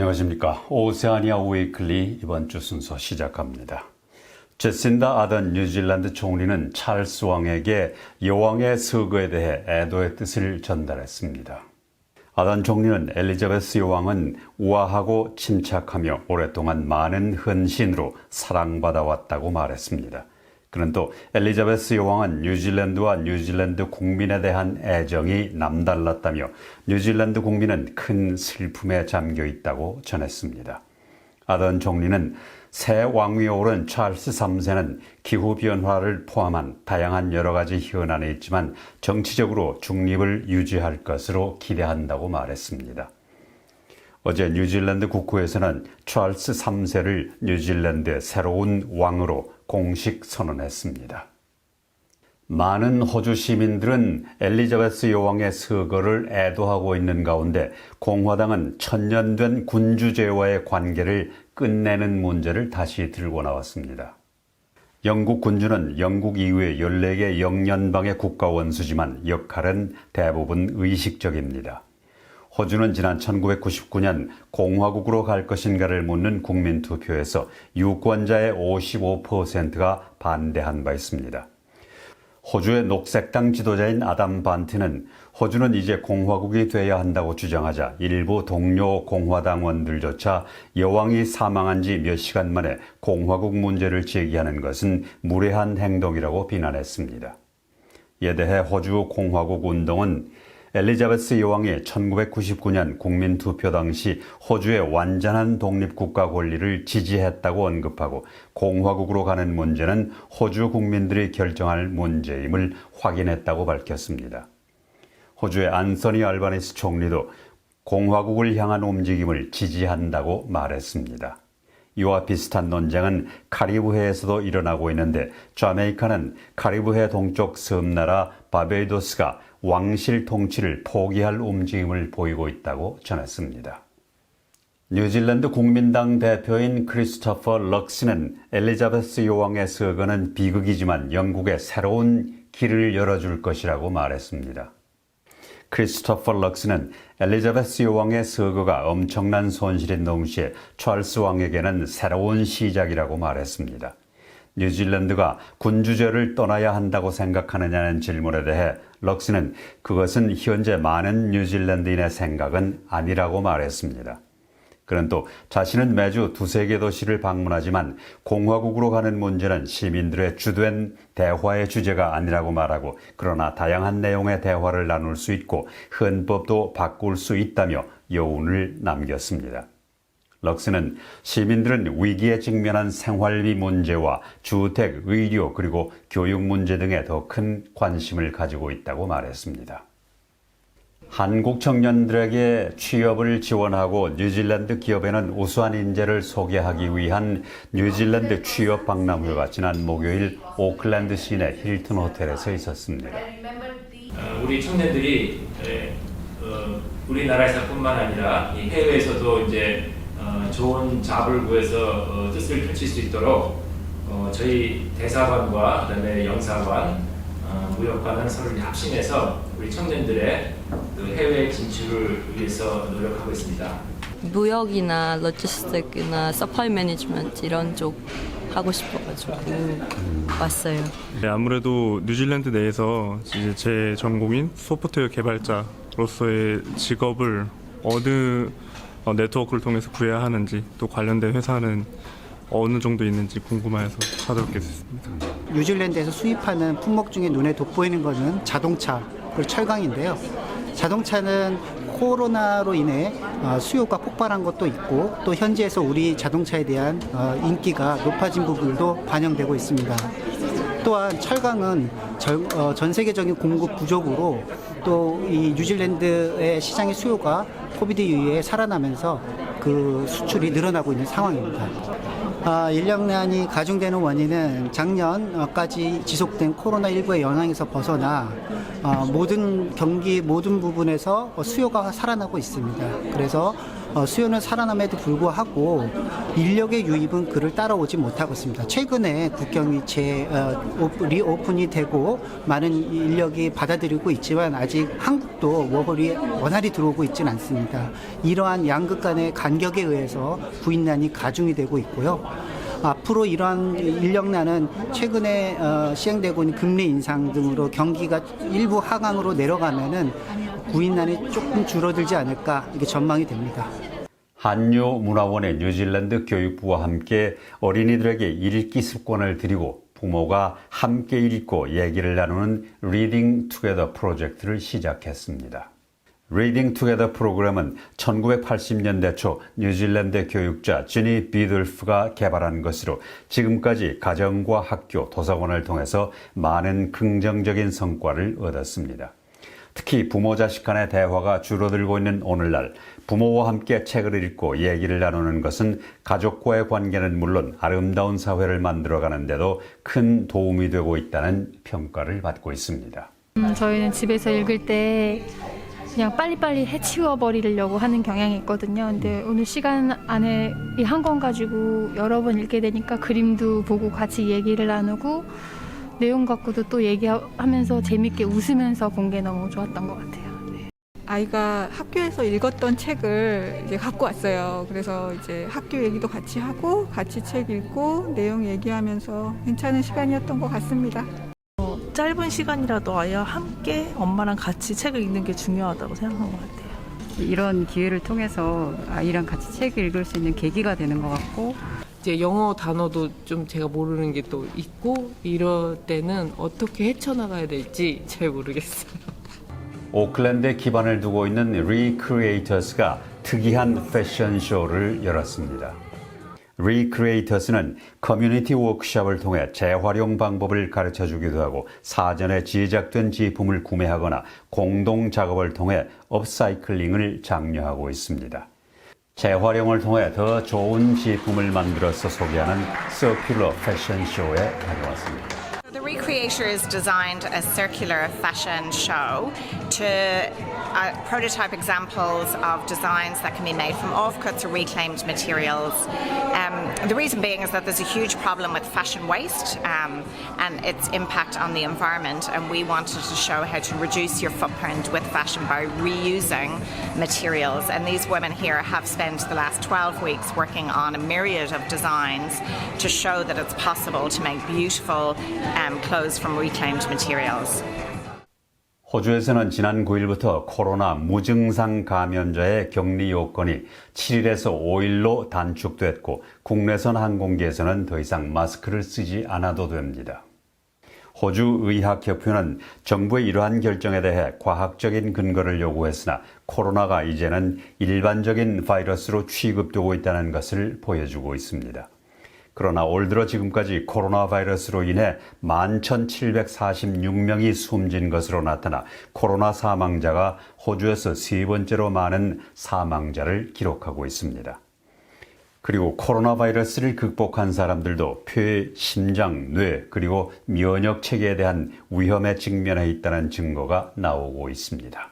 안녕하십니까. 오세아니아 위클리 이번 주 순서 시작합니다. 제신다 아던 뉴질랜드 총리는 찰스 왕에게 여왕의 서거에 대해 애도의 뜻을 전달했습니다. 아던 총리는 엘리자베스 여왕은 우아하고 침착하며 오랫동안 많은 헌신으로 사랑받아왔다고 말했습니다. 그는 또 엘리자베스 여왕은 뉴질랜드와 뉴질랜드 국민에 대한 애정이 남달랐다며 뉴질랜드 국민은 큰 슬픔에 잠겨 있다고 전했습니다. 아던 총리는 새 왕위에 오른 찰스 3세는 기후변화를 포함한 다양한 여러 가지 현안이 있지만 정치적으로 중립을 유지할 것으로 기대한다고 말했습니다. 어제 뉴질랜드 국회에서는 찰스 3세를 뉴질랜드의 새로운 왕으로 공식 선언했습니다. 많은 호주 시민들은 엘리자베스 여왕의 서거를 애도하고 있는 가운데 공화당은 천년된 군주제와의 관계를 끝내는 문제를 다시 들고 나왔습니다. 영국 군주는 영국 이후에 14개 영연방의 국가 원수지만 역할은 대부분 의식적입니다. 호주는 지난 1999년 공화국으로 갈 것인가를 묻는 국민투표에서 유권자의 55%가 반대한 바 있습니다. 호주의 녹색당 지도자인 아담 반트는 호주는 이제 공화국이 돼야 한다고 주장하자 일부 동료 공화당원들조차 여왕이 사망한 지 몇 시간 만에 공화국 문제를 제기하는 것은 무례한 행동이라고 비난했습니다. 이에 대해 호주 공화국 운동은 엘리자베스 여왕이 1999년 국민투표 당시 호주의 완전한 독립국가 권리를 지지했다고 언급하고 공화국으로 가는 문제는 호주 국민들이 결정할 문제임을 확인했다고 밝혔습니다. 호주의 안소니 알바니스 총리도 공화국을 향한 움직임을 지지한다고 말했습니다. 이와 비슷한 논쟁은 카리브해에서도 일어나고 있는데 자메이카는 카리브해 동쪽 섬나라 바베이도스가 왕실 통치를 포기할 움직임을 보이고 있다고 전했습니다. 뉴질랜드 국민당 대표인 크리스토퍼 럭스는 엘리자베스 여왕의 서거는 비극이지만 영국의 새로운 길을 열어줄 것이라고 말했습니다. 크리스토퍼 럭스는 엘리자베스 여왕의 서거가 엄청난 손실인 동시에 찰스 왕에게는 새로운 시작이라고 말했습니다. 뉴질랜드가 군주제를 떠나야 한다고 생각하느냐는 질문에 대해 럭스는 그것은 현재 많은 뉴질랜드인의 생각은 아니라고 말했습니다. 그는 또 자신은 매주 2-3개 도시를 방문하지만 공화국으로 가는 문제는 시민들의 주된 대화의 주제가 아니라고 말하고 그러나 다양한 내용의 대화를 나눌 수 있고 헌법도 바꿀 수 있다며 여운을 남겼습니다. 럭스는 시민들은 위기에 직면한 생활비 문제와 주택, 의료 그리고 교육 문제 등에 더 큰 관심을 가지고 있다고 말했습니다. 한국 청년들에게 취업을 지원하고 뉴질랜드 기업에는 우수한 인재를 소개하기 위한 뉴질랜드 취업 박람회가 지난 목요일 오클랜드 시내 힐튼 호텔에서 있었습니다. 우리 청년들이 우리나라에서뿐만 아니라 해외에서도 이제 좋은 잡을 구해서 뜻을 펼칠 수 있도록 저희 대사관과 그다음에 영사관, 무역관은 서로 합심해서 우리 청년들의 그 해외 진출을 위해서 노력하고 있습니다. 무역이나 로지스틱이나 서플라이 매니지먼트 이런 쪽 하고 싶어가지고 왔어요. 네, 아무래도 뉴질랜드 내에서 이제 제 전공인 소프트웨어 개발자로서의 직업을 어느 네트워크를 통해서 구해야 하는지 또 관련된 회사는 어느 정도 있는지 궁금해서 찾아뵙게 됐습니다. 뉴질랜드에서 수입하는 품목 중에 눈에 돋보이는 것은 자동차 그리고 철강인데요. 자동차는 코로나로 인해 수요가 폭발한 것도 있고 또 현지에서 우리 자동차에 대한 인기가 높아진 부분도 반영되고 있습니다. 또한 철강은 전 세계적인 공급 부족으로 또 이 뉴질랜드의 시장의 수요가 코비드 이후에 살아나면서 그 수출이 늘어나고 있는 상황입니다. 인력난이 가중되는 원인은 작년까지 지속된 코로나19의 영향에서 벗어나 모든 경기 모든 부분에서 수요가 살아나고 있습니다. 그래서 수요는 살아남에도 불구하고 인력의 유입은 그를 따라오지 못하고 있습니다. 최근에 국경이 리오픈이 되고 많은 인력이 받아들이고 있지만 아직 한국도 워홀이 원활히 들어오고 있지는 않습니다. 이러한 양극 간의 간격에 의해서 부인난이 가중이 되고 있고요. 앞으로 이러한 인력난은 최근에 시행되고 있는 금리 인상 등으로 경기가 일부 하강으로 내려가면은 부인난이 조금 줄어들지 않을까 이게 전망이 됩니다. 한유문화원의 뉴질랜드 교육부와 함께 어린이들에게 읽기 습관을 들이고 부모가 함께 읽고 얘기를 나누는 리딩 투게더 프로젝트를 시작했습니다. 리딩 투게더 프로그램은 1980년대 초 뉴질랜드 교육자 지니 비들프가 개발한 것으로 지금까지 가정과 학교, 도서관을 통해서 많은 긍정적인 성과를 얻었습니다. 특히 부모 자식 간의 대화가 줄어들고 있는 오늘날 부모와 함께 책을 읽고 얘기를 나누는 것은 가족과의 관계는 물론 아름다운 사회를 만들어가는 데도 큰 도움이 되고 있다는 평가를 받고 있습니다. 저희는 집에서 읽을 때 그냥 빨리빨리 해치워버리려고 하는 경향이 있거든요. 근데 오늘 시간 안에 이 한 권 가지고 여러 번 읽게 되니까 그림도 보고 같이 얘기를 나누고 내용 갖고도 또 얘기하면서 재밌게 웃으면서 본 게 너무 좋았던 것 같아요. 네. 아이가 학교에서 읽었던 책을 이제 갖고 왔어요. 그래서 이제 학교 얘기도 같이 하고 같이 책 읽고 내용 얘기하면서 괜찮은 시간이었던 것 같습니다. 짧은 시간이라도 아이와 함께 엄마랑 같이 책을 읽는 게 중요하다고 생각한 것 같아요. 이런 기회를 통해서 아이랑 같이 책을 읽을 수 있는 계기가 되는 것 같고 이제 영어 단어도 좀 제가 모르는 게 또 있고 이럴 때는 어떻게 헤쳐나가야 될지 잘 모르겠어요. 오클랜드에 기반을 두고 있는 리크리에이터스가 특이한 패션쇼를 열었습니다. 리크리에이터스는 커뮤니티 워크숍을 통해 재활용 방법을 가르쳐주기도 하고 사전에 제작된 제품을 구매하거나 공동 작업을 통해 업사이클링을 장려하고 있습니다. 재활용을 통해 더 좋은 제품을 만들어서 소개하는 서큘러 패션쇼에 다녀왔습니다. The Recreators designed a circular fashion show to prototype examples of designs that can be made from offcuts or reclaimed materials. The reason being is that there's a huge problem with fashion waste and its impact on the environment, and we wanted to show how to reduce your footprint with fashion by reusing materials. And these women here have spent the last 12 weeks working on a myriad of designs to show that it's possible to make beautiful clothes from reclaimed materials. 호주에서는 지난 9일부터 코로나 무증상 감염자의 격리 요건이 7일에서 5일로 단축됐고 국내선 항공기에서는 더 이상 마스크를 쓰지 않아도 됩니다. 호주 의학협회는 정부의 이러한 결정에 대해 과학적인 근거를 요구했으나 코로나가 이제는 일반적인 바이러스로 취급되고 있다는 것을 보여주고 있습니다. 그러나 올 들어 지금까지 코로나 바이러스로 인해 11,746명이 숨진 것으로 나타나 코로나 사망자가 호주에서 세 번째로 많은 사망자를 기록하고 있습니다. 그리고 코로나 바이러스를 극복한 사람들도 폐, 심장, 뇌 그리고 면역 체계에 대한 위험에 직면해 있다는 증거가 나오고 있습니다.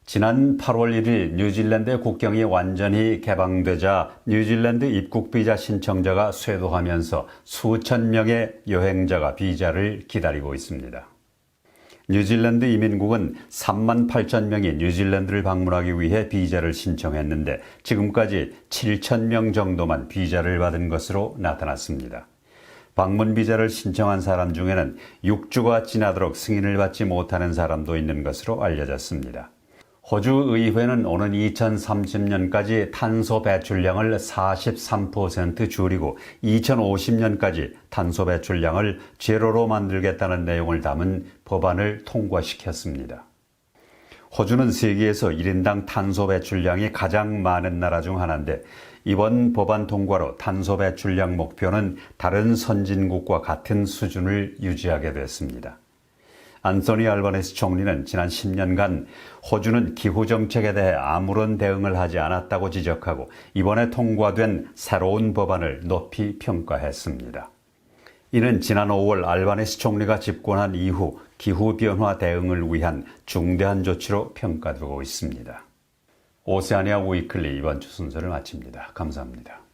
지난 8월 1일 뉴질랜드 국경이 완전히 개방되자 뉴질랜드 입국 비자 신청자가 쇄도하면서 수천 명의 여행자가 비자를 기다리고 있습니다. 뉴질랜드 이민국은 3만 8천 명이 뉴질랜드를 방문하기 위해 비자를 신청했는데 지금까지 7천 명 정도만 비자를 받은 것으로 나타났습니다. 방문 비자를 신청한 사람 중에는 6주가 지나도록 승인을 받지 못하는 사람도 있는 것으로 알려졌습니다. 호주 의회는 오는 2030년까지 탄소 배출량을 43% 줄이고 2050년까지 탄소 배출량을 제로로 만들겠다는 내용을 담은 법안을 통과시켰습니다. 호주는 세계에서 1인당 탄소 배출량이 가장 많은 나라 중 하나인데 이번 법안 통과로 탄소 배출량 목표는 다른 선진국과 같은 수준을 유지하게 됐습니다. 안소니 알바네스 총리는 지난 10년간 호주는 기후 정책에 대해 아무런 대응을 하지 않았다고 지적하고 이번에 통과된 새로운 법안을 높이 평가했습니다. 이는 지난 5월 알바네스 총리가 집권한 이후 기후변화 대응을 위한 중대한 조치로 평가되고 있습니다. 오세아니아 위클리 이번 주 순서를 마칩니다. 감사합니다.